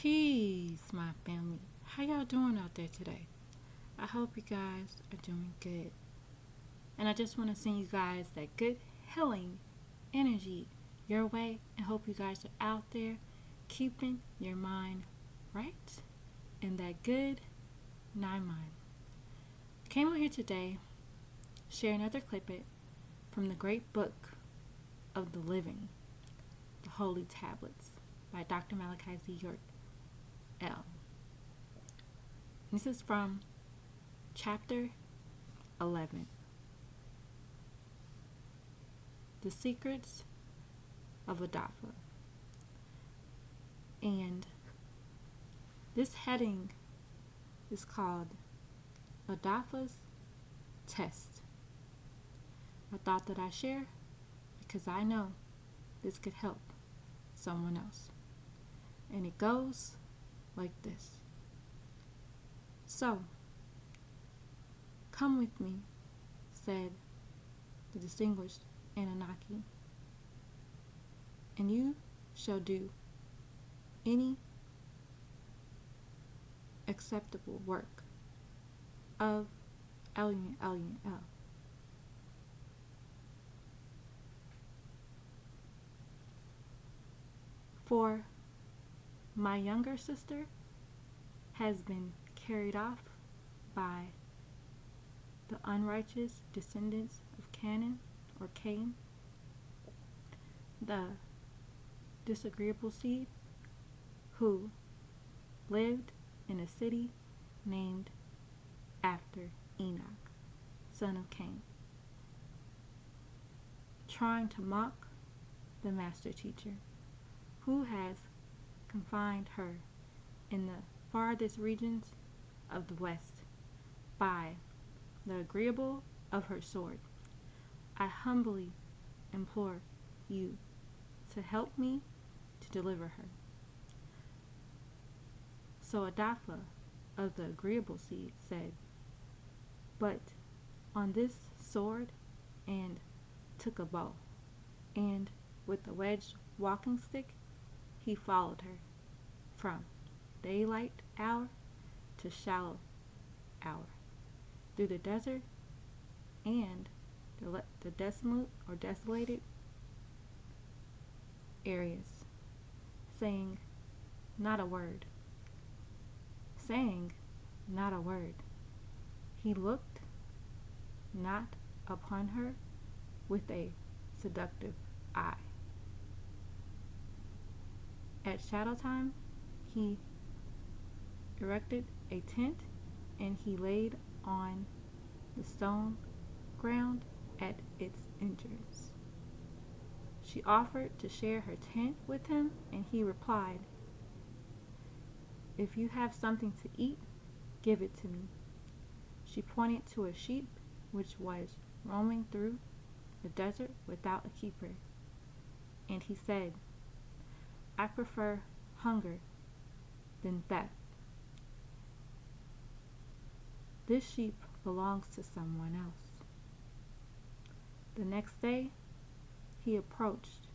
Peace, my family. How y'all doing out there today? I hope you guys are doing good. And I just want to send you guys that good healing energy your way and hope you guys are out there keeping your mind right and that good nine mind. Came on here today, share another clip it from the great book of the living, the Holy Tablets by Dr. Malachi Z. York L. This is from chapter 11. The Secrets of Adafa. And this heading is called Adafa's Test. A thought that I share because I know this could help someone else. And it goes like this. So, come with me, said the distinguished Anunnaki, and you shall do any acceptable work of L. For my younger sister has been carried off by the unrighteous descendants of Canaan or Cain, the disagreeable seed who lived in a city named after Enoch, son of Cain, trying to mock the master teacher who has confined her in the farthest regions of the west by the agreeable of her sword. I humbly implore you to help me to deliver her. So Adafa of the agreeable seed said, but on this sword, and took a bow, and with a wedged walking stick he followed her from daylight hour to shallow hour, through the desert and the desolate or desolated areas, saying not a word. He looked not upon her with a seductive eye. At shadow time, he erected a tent, and he laid on the stone ground at its entrance. She offered to share her tent with him, and he replied, if you have something to eat, give it to me. She pointed to a sheep which was roaming through the desert without a keeper, and he said, I prefer hunger than theft. This sheep belongs to someone else. The next day, he approached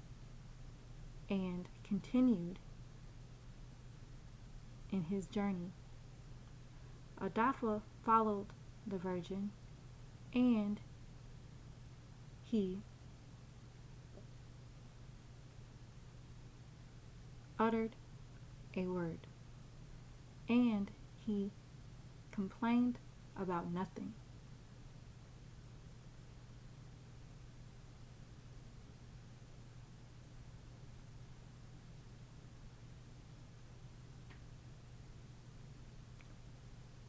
and continued in his journey. Adafa followed the virgin, and he uttered a word, and he complained about nothing.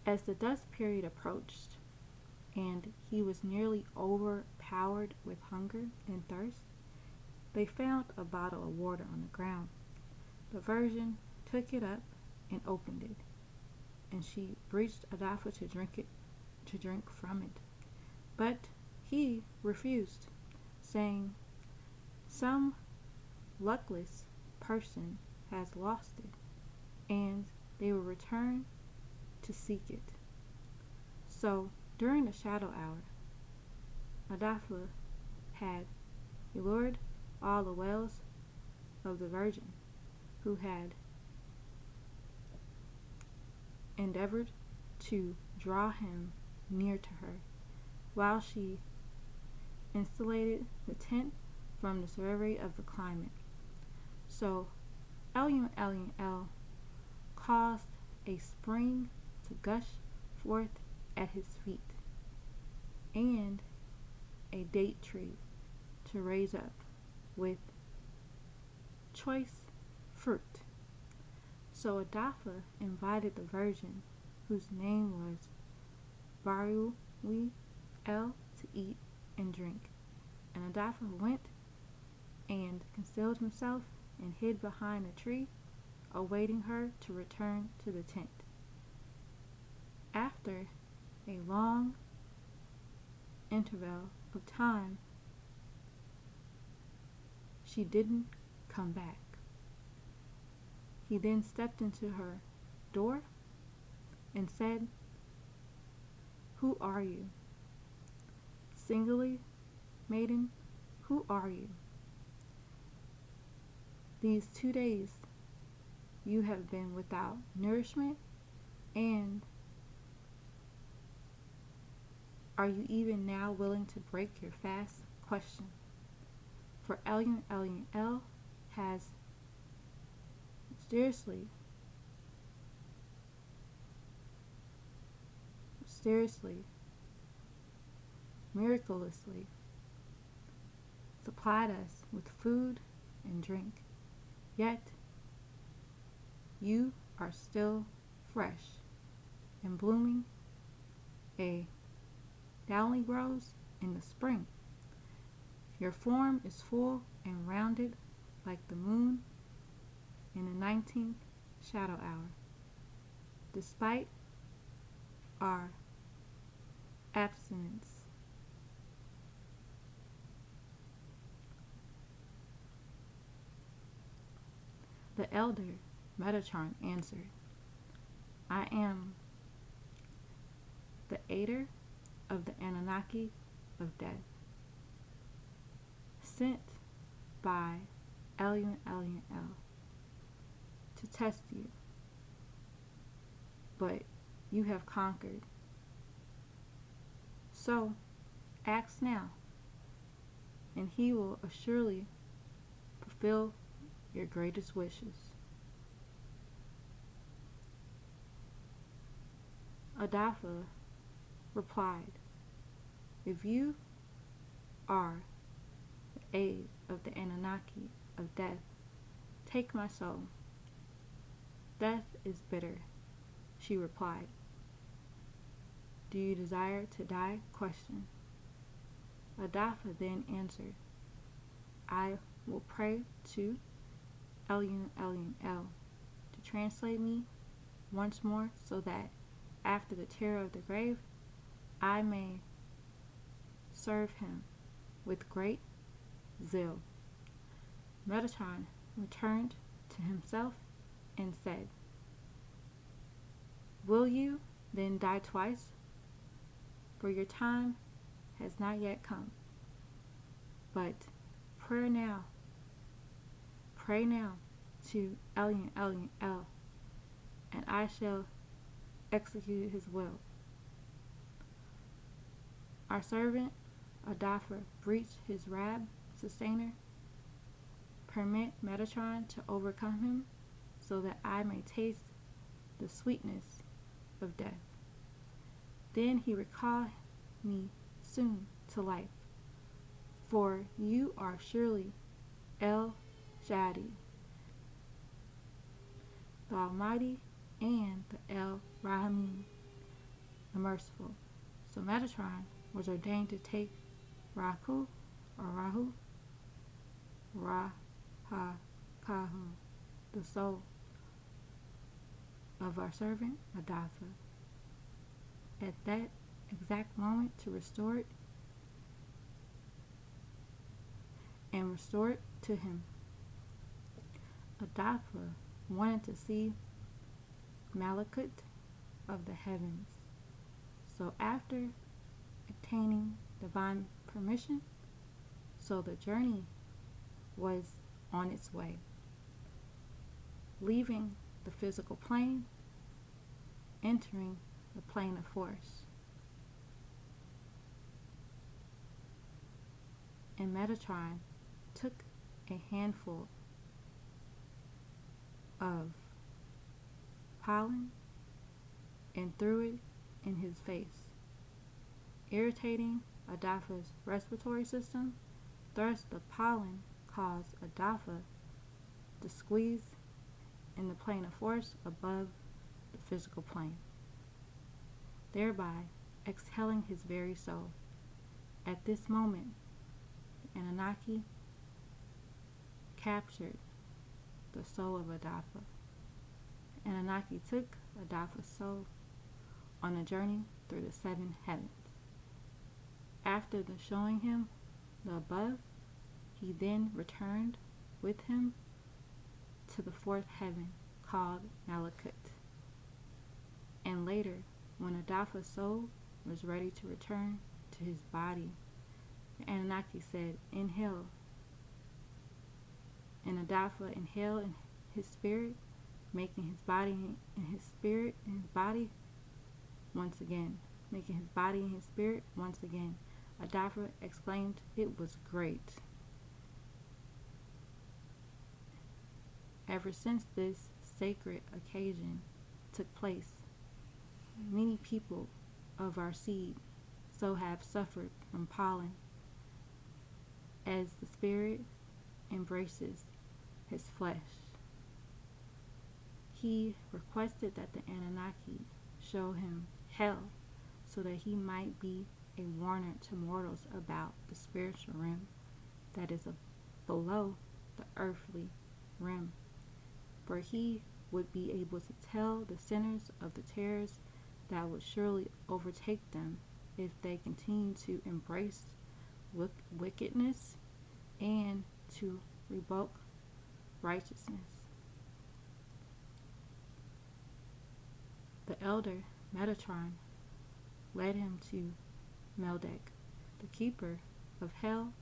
As the dusk period approached, and he was nearly overpowered with hunger and thirst, they found a bottle of water on the ground. The virgin took it up and opened it, and she beseeched Adafa to drink from it. But he refused, saying, some luckless person has lost it, and they will return to seek it. So during the shadow hour, Adafa had allured all the wells of the virgin, who had endeavored to draw him near to her, while she insulated the tent from the severity of the climate. So El caused a spring to gush forth at his feet, and a date tree to raise up with choice fruit. So Adafa invited the virgin, whose name was Baruel, to eat and drink. And Adafa went and concealed himself and hid behind a tree, awaiting her to return to the tent. After a long interval of time, she didn't come back. He then stepped into her door and said, "Who are you? Singly, maiden, who are you? These 2 days you have been without nourishment, and are you even now willing to break your fast?" Question. For El has mysteriously, miraculously supplied us with food and drink, yet you are still fresh and blooming. A downy grows in the spring. Your form is full and rounded like the moon in the 19th shadow hour. Despite our abstinence, the elder Metatron answered, "I am the aider of the Anunnaki of death, sent by El to test you, but you have conquered. So ask now, and he will assuredly fulfill your greatest wishes." Adafa replied, "If you are the aid of the Anunnaki of death, take my soul." "Death is bitter," she replied. "Do you desire to die?" Question. Adafa then answered, "I will pray to El to translate me once more, so that after the terror of the grave I may serve him with great zeal." Metatron returned to himself and said, "Will you then die twice? For your time has not yet come. But pray now to El, and I shall execute his will." Our servant Adafa breached his Rab sustainer. Permit Metatron to overcome him, so that I may taste the sweetness of death. Then he recall me soon to life, for you are surely El Jadi, the Almighty, and the El Rahim, the Merciful. So Metatron was ordained to take Rahu, Rahakahu, the soul of our servant Adafa, at that exact moment, to restore it to him. Adafa wanted to see Malachi of the heavens. So after obtaining divine permission, so the journey was on its way, leaving the physical plane entering the plane of force. And Metatron took a handful of pollen and threw it in his face, irritating Adafa's respiratory system. Thus, the pollen caused Adafa to squeeze in the plane of force above the physical plane, thereby exhaling his very soul. At this moment, the Anunnaki captured the soul of Adafa. Anunnaki took Adafa's soul on a journey through the seven heavens. After the showing him the above, he then returned with him to the fourth heaven called Malachi. And later, when Adafa's soul was ready to return to his body, the Anunnaki said, "Inhale." And Adafa inhaled in his spirit, making his body and his spirit and his body once again. Making his body and his spirit once again. Adafa exclaimed, "It was great." Ever since this sacred occasion took place, many people of our seed so have suffered from pollen, as the spirit embraces his flesh. He requested that the Anunnaki show him hell so that he might be a warner to mortals about the spiritual realm that is below the earthly realm, for he would be able to tell the sinners of the terrors that would surely overtake them if they continue to embrace wickedness and to revoke righteousness. The elder Metatron led him to Meldeck, the keeper of hell,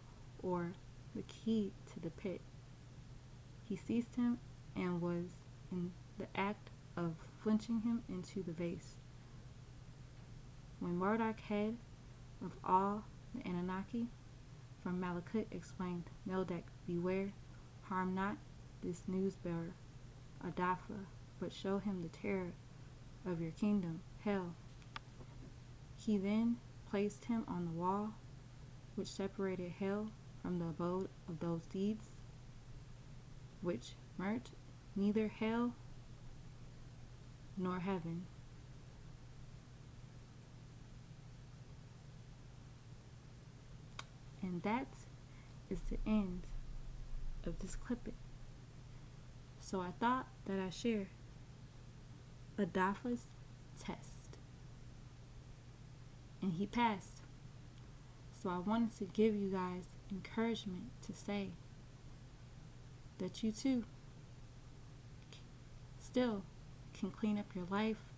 or the key to the pit. He seized him and was in the act of flinging him into the vase. When Marduk, head of all the Anunnaki from Malakut, explained, "Meldeck, beware, harm not this news-bearer, Adafa, but show him the terror of your kingdom, hell." He then placed him on the wall which separated hell from the abode of those deeds which merit neither hell nor heaven. And that is the end of this clipping. So I thought that I'd share Adafa's test. And he passed. So I wanted to give you guys encouragement to say that you too still can clean up your life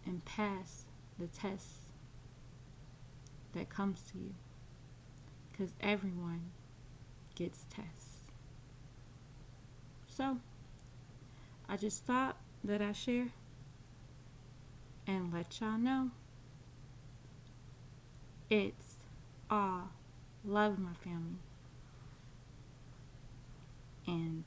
and pass the tests that comes to you, because everyone gets tests. So I just thought that I'd share and let y'all know it's all love, my family. And